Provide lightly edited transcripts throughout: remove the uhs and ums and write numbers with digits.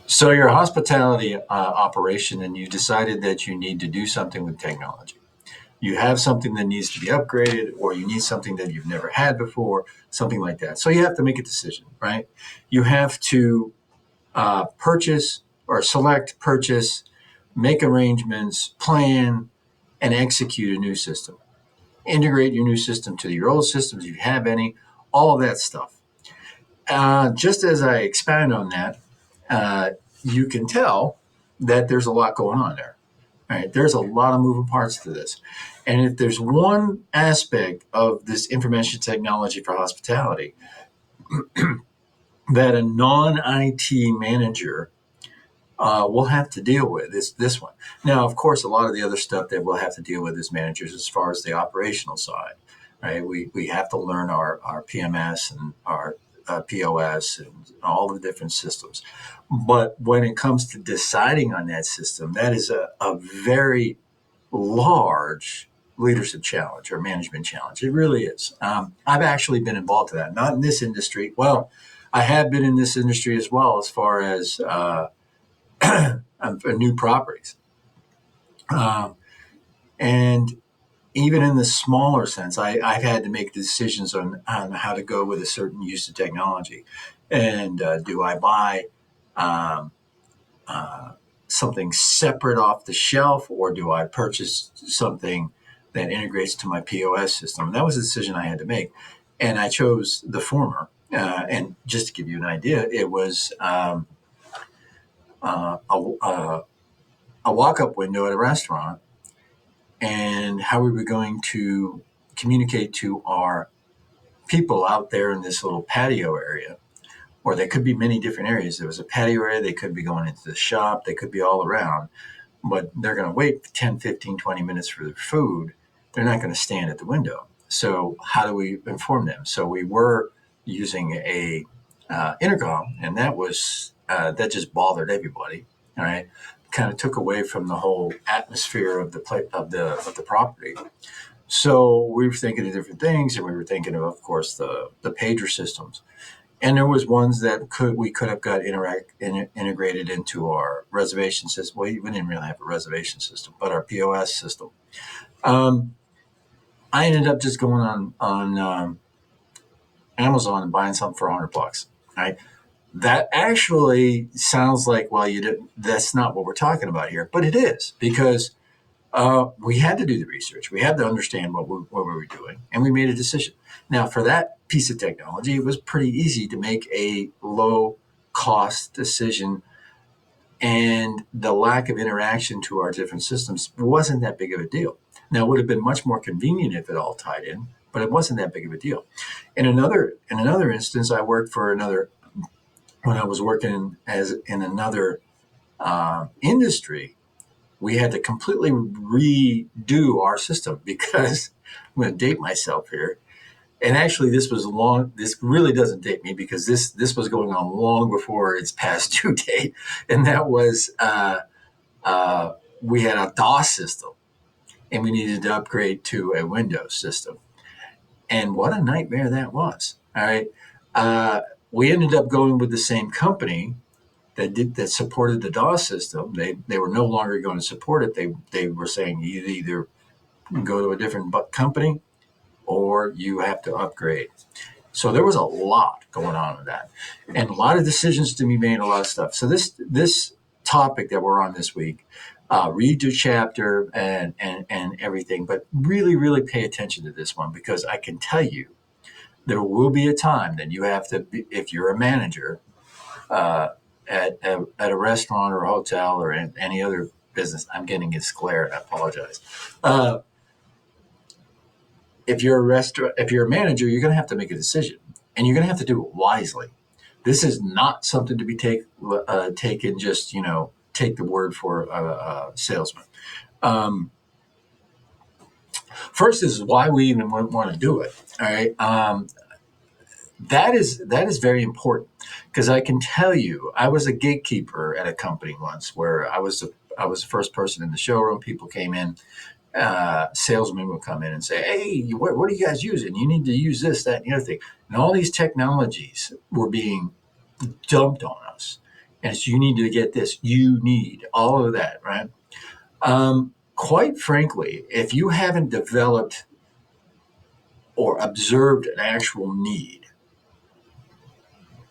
So you're a hospitality operation, and you decided that you need to do something with technology. You have something that needs to be upgraded, or you need something that you've never had before, something like that. So you have to make a decision, right? You have to purchase or select, purchase, make arrangements, plan, and execute a new system. Integrate your new system to your old systems, if you have any, all of that stuff. Just as I expand on that, uh, you can tell that there's a lot going on there. Right? There's a lot of moving parts to this. And if there's one aspect of this information technology for hospitality that a non IT manager will have to deal with, is this one. Now, of course, a lot of the other stuff that we'll have to deal with as managers as far as the operational side, right? We have to learn our PMS and our POS and all the different systems. But when it comes to deciding on that system, that is a very large leadership challenge or management challenge. It really is. I've actually been involved in that, not in this industry. Well, I have been in this industry as well, as far as new properties. Um, and even in the smaller sense, I've had to make decisions on how to go with a certain use of technology. And do I buy um, uh, something separate off the shelf, or do I purchase something that integrates to my POS system? And that was a decision I had to make. And I chose the former. And just to give you an idea, it was uh, a, a walk up window at a restaurant, and how we were going to communicate to our people out there in this little patio area, or there could be many different areas. There was a patio area, they could be going into the shop, they could be all around, but they're going to wait 10, 15, 20 minutes for their food. They're not going to stand at the window. So how do we inform them? So we were using a intercom, and that just bothered everybody. All right, kind of took away from the whole atmosphere of the property. So we were thinking of different things, and we were thinking of course, the pager systems. And there was ones that we could have got integrated into our reservation system. Well, we didn't really have a reservation system, but our POS system. Um, I ended up just going on Amazon and buying something for $100. Right? That actually sounds like, well, you didn't. That's not what we're talking about here, but it is, because we had to do the research. We had to understand what we were doing, and we made a decision. Now, for that piece of technology, it was pretty easy to make a low cost decision, and the lack of interaction to our different systems wasn't that big of a deal. Now, it would have been much more convenient if it all tied in, but it wasn't that big of a deal. In another instance, I worked for another when I was working as in another industry. We had to completely redo our system because I'm going to date myself here. And actually, this was long. This really doesn't date me, because this was going on long before its past due date, and that was uh, we had a DOS system, and we needed to upgrade to a Windows system. And what a nightmare that was! All right, uh, we ended up going with the same company that supported the DOS system. They were no longer going to support it. They were saying you either go to a different company or you have to upgrade. So there was a lot going on with that, and a lot of decisions to be made, a lot of stuff. So this topic that we're on this week, read your chapter and everything, but really really pay attention to this one, because I can tell you there will be a time that you have to be, if you're a manager uh, at a restaurant or a hotel or in any other business. I'm getting a glare. I apologize. Uh, if you're a manager, you're going to have to make a decision, and you're going to have to do it wisely. This is not something to be taken just take the word for a salesman. Um, First, this is why we even want to do it. All right. That is very important, because I can tell you, I was a gatekeeper at a company once where I was the first person in the showroom. People came in, salesmen would come in and say, "Hey, what are you guys using? You need to use this, that, and the other thing." And all these technologies were being dumped on us, And it's, you need to get this, you need all of that, right? Quite frankly, if you haven't developed or observed an actual need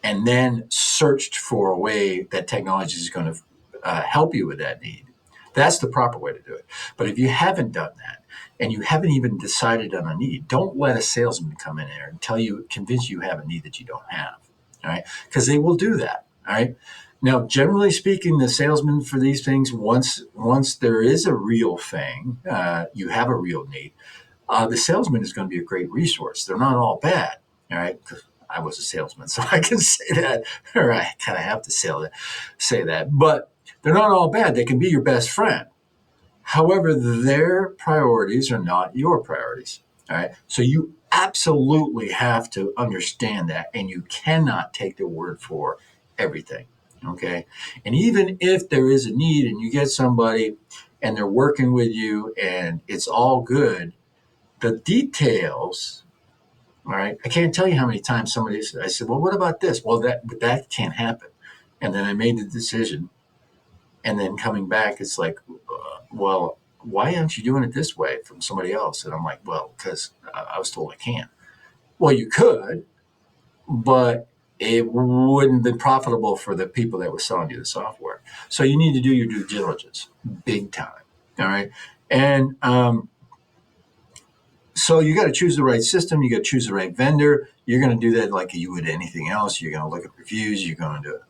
and then searched for a way that technology is going to help you with that need, that's the proper way to do it. But if you haven't done that and you haven't even decided on a need, don't let a salesman come in there and convince you have a need that you don't have. All right. Because they will do that. All right. Now, generally speaking, the salesman for these things, once there is a real thing, you have a real need, the salesman is going to be a great resource. They're not all bad. All right. Because I was a salesman, so I can say that, or I kind of have to say that. But they're not all bad. They can be your best friend. However, their priorities are not your priorities. All right. So you absolutely have to understand that, and you cannot take their word for everything. Okay. And even if there is a need and you get somebody and they're working with you and it's all good, the details, all right. I can't tell you how many times I said, well, what about this? Well, that can't happen. And then I made the decision. And then coming back, it's like, well, why aren't you doing it this way from somebody else? And I'm like, well, because I was told I can't. Well, you could, but it wouldn't be profitable for the people that were selling you the software. So you need to do your due diligence big time. All right. And so you got to choose the right system. You got to choose the right vendor. You're going to do that like you would anything else. You're going to look at reviews. You're going to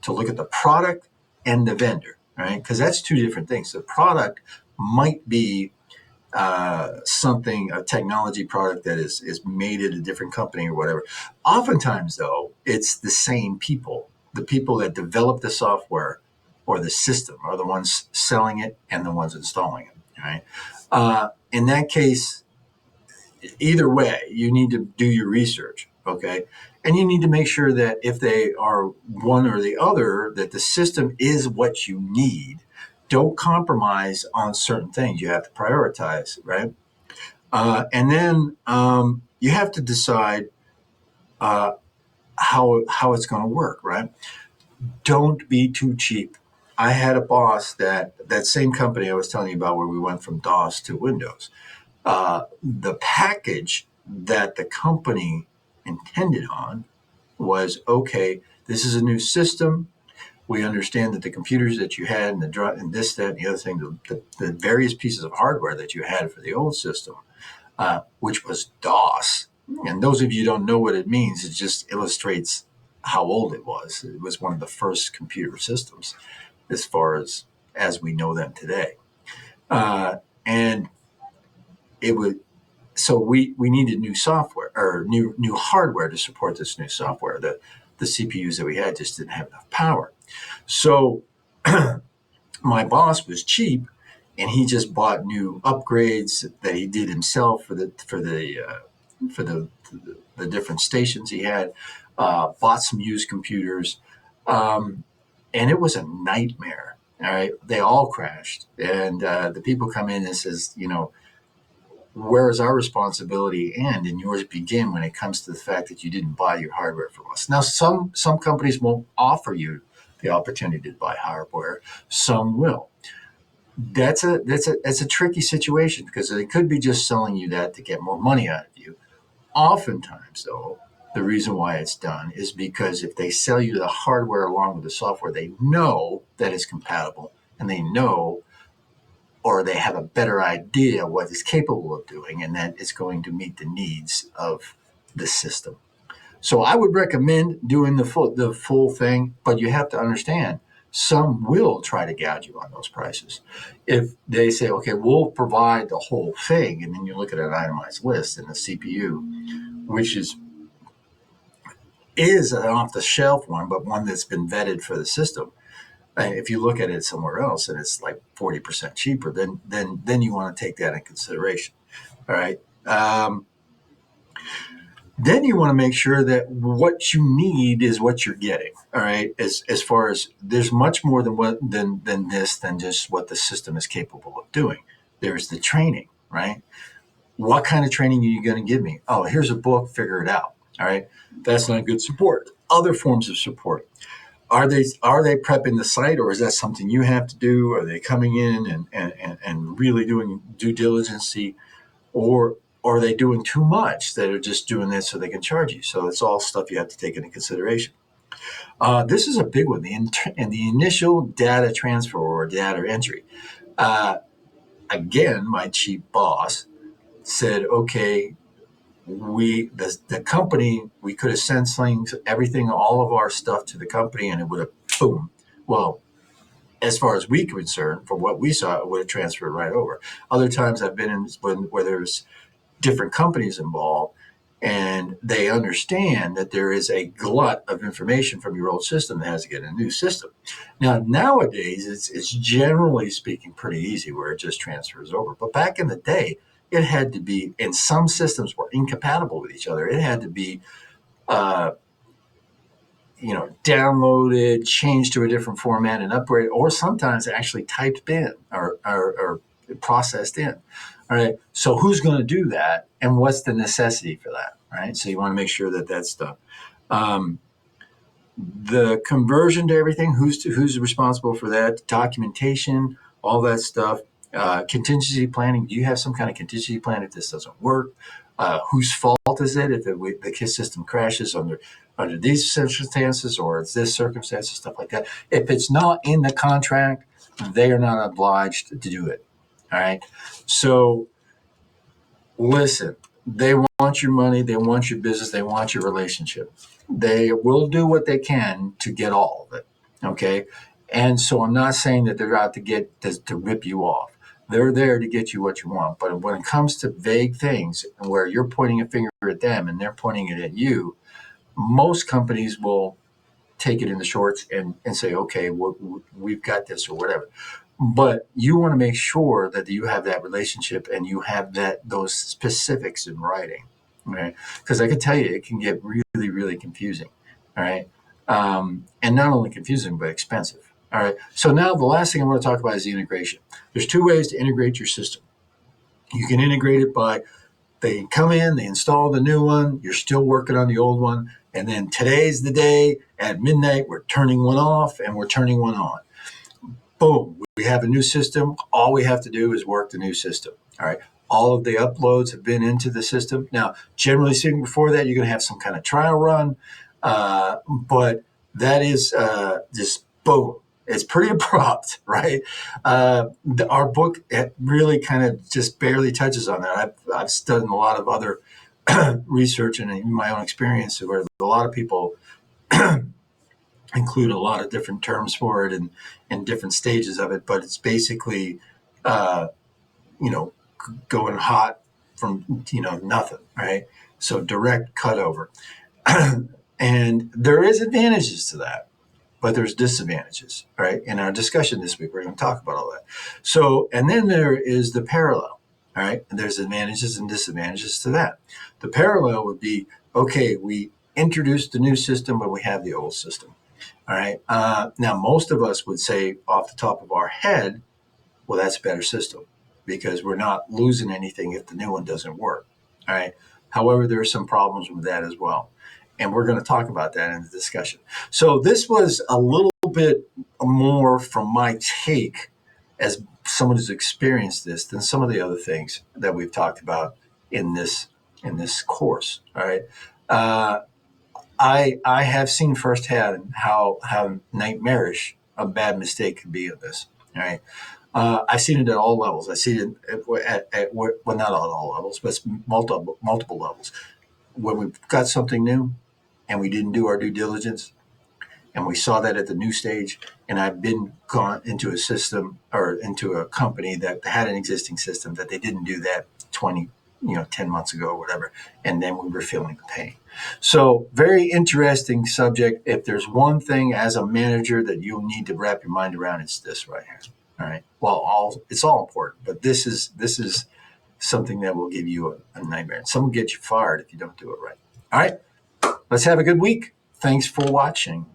look at the product and the vendor, right? Because that's two different things. The product might be a technology product that is made at a different company or whatever. Oftentimes, though, it's the same people. The people that develop the software or the system are the ones selling it and the ones installing it, right? In that case, either way, you need to do your research, okay? And you need to make sure that if they are one or the other, that the system is what you need. Don't compromise on certain things. You have to prioritize, right? And then you have to decide how it's going to work, right? Don't be too cheap. I had a boss that same company I was telling you about where we went from DOS to Windows. The package that the company intended on was okay. This is a new system. We understand that the computers that you had and this, that, and the other thing, the various pieces of hardware that you had for the old system, which was DOS. And those of you who don't know what it means, it just illustrates how old it was. It was one of the first computer systems as far as we know them today. And it would so we needed new software or new hardware to support this new software. The CPUs that we had just didn't have enough power. So my boss was cheap, and he just bought new upgrades that he did himself for the different stations he had. Bought some used computers, and it was a nightmare. All right, they all crashed, and the people come in and says, where does our responsibility end and yours begin when it comes to the fact that you didn't buy your hardware from us? Now, some companies won't offer you the opportunity to buy hardware. Some will. That's a tricky situation because they could be just selling you that to get more money out of you. Oftentimes, though, the reason why it's done is because if they sell you the hardware along with the software, they know that it's compatible and they know or they have a better idea what it's capable of doing and that it's going to meet the needs of the system. So I would recommend doing the full thing, but you have to understand some will try to gouge you on those prices. If they say, okay, we'll provide the whole thing, and then you look at an itemized list and the CPU, which is an off the shelf one, but one that's been vetted for the system. And if you look at it somewhere else and it's like 40% cheaper, then you want to take that in consideration. All right. Then you want to make sure that what you need is what you're getting. All right. As far as there's much more than this than just what the system is capable of doing. There's the training, right? What kind of training are you going to give me? Oh, here's a book, figure it out. All right. That's not good support. Other forms of support. are they prepping the site, or is that something you have to do? Are they coming in and really doing due diligence, or are they doing too much that are just doing this so they can charge you? So it's all stuff you have to take into consideration. This is a big one. The initial data transfer or data entry. Uh, Again, my chief boss said, okay, the company, we could have sent things, everything, all of our stuff to the company, and it would have boom. Well, as far as we concerned, from what we saw, it would have transferred right over. Other times I've been in where there's different companies involved, and they understand that there is a glut of information from your old system that has to get in a new system. Now, nowadays, it's generally speaking pretty easy where it just transfers over. But back in the day, it had to be, and some systems were incompatible with each other. It had to be, uh, downloaded, changed to a different format, and upgraded, or sometimes actually typed in or processed in. All right. So who's going to do that, and what's the necessity for that? Right. So you want to make sure that that's done. Um, the conversion to everything. Who's responsible for that? Documentation, all that stuff. Contingency planning. Do you have some kind of contingency plan if this doesn't work? Whose fault is it if the KISS system crashes under these circumstances, or it's this circumstance, stuff like that? If it's not in the contract, they are not obliged to do it. All right. So listen, they want your money, they want your business, they want your relationship. They will do what they can to get all of it. Okay. And so I'm not saying that they're out to get to rip you off. They're there to get you what you want. But when it comes to vague things where you're pointing a finger at them and they're pointing it at you, most companies will take it in the shorts and say, okay, we've got this or whatever. But you want to make sure that you have that relationship and you have those specifics in writing, right? Because I can tell you, it can get really, really confusing, all right? And not only confusing, but expensive. All right. So now the last thing I want to talk about is the integration. There's two ways to integrate your system. You can integrate it by they come in, they install the new one, you're still working on the old one, and then today's the day at midnight, we're turning one off and we're turning one on. Boom, we have a new system. All we have to do is work the new system. All right. All of the uploads have been into the system. Now, generally speaking, before that, you're going to have some kind of trial run, but that is just boom. It's pretty abrupt, right? Our book really kind of just barely touches on that. I've studied a lot of other research and in my own experience where a lot of people include a lot of different terms for it and different stages of it, but it's basically, uh, you know, going hot from, nothing, right? So direct cutover. And there is advantages to that, but there's disadvantages, right? In our discussion this week, we're going to talk about all that. So, and then there is the parallel, all right? And there's advantages and disadvantages to that. The parallel would be, okay, we introduced the new system, but we have the old system. All right. Now, most of us would say off the top of our head, well, that's a better system because we're not losing anything if the new one doesn't work. All right. However, there are some problems with that as well. And we're going to talk about that in the discussion. So this was a little bit more from my take as someone who's experienced this than some of the other things that we've talked about in this course. All right. Uh, I have seen firsthand how nightmarish a bad mistake can be in this. All right. I've seen it at all levels. I see it well, not at all levels, but multiple levels. When we've got something new and we didn't do our due diligence, and we saw that at the new stage. And I've been gone into a system or into a company that had an existing system that they didn't do that 10 months ago or whatever. And then we were feeling the pain. So very interesting subject. If there's one thing as a manager that you'll need to wrap your mind around, it's this right here. All right. Well, it's all important, but this is something that will give you a nightmare. Some will get you fired if you don't do it right. All right. Let's have a good week. Thanks for watching.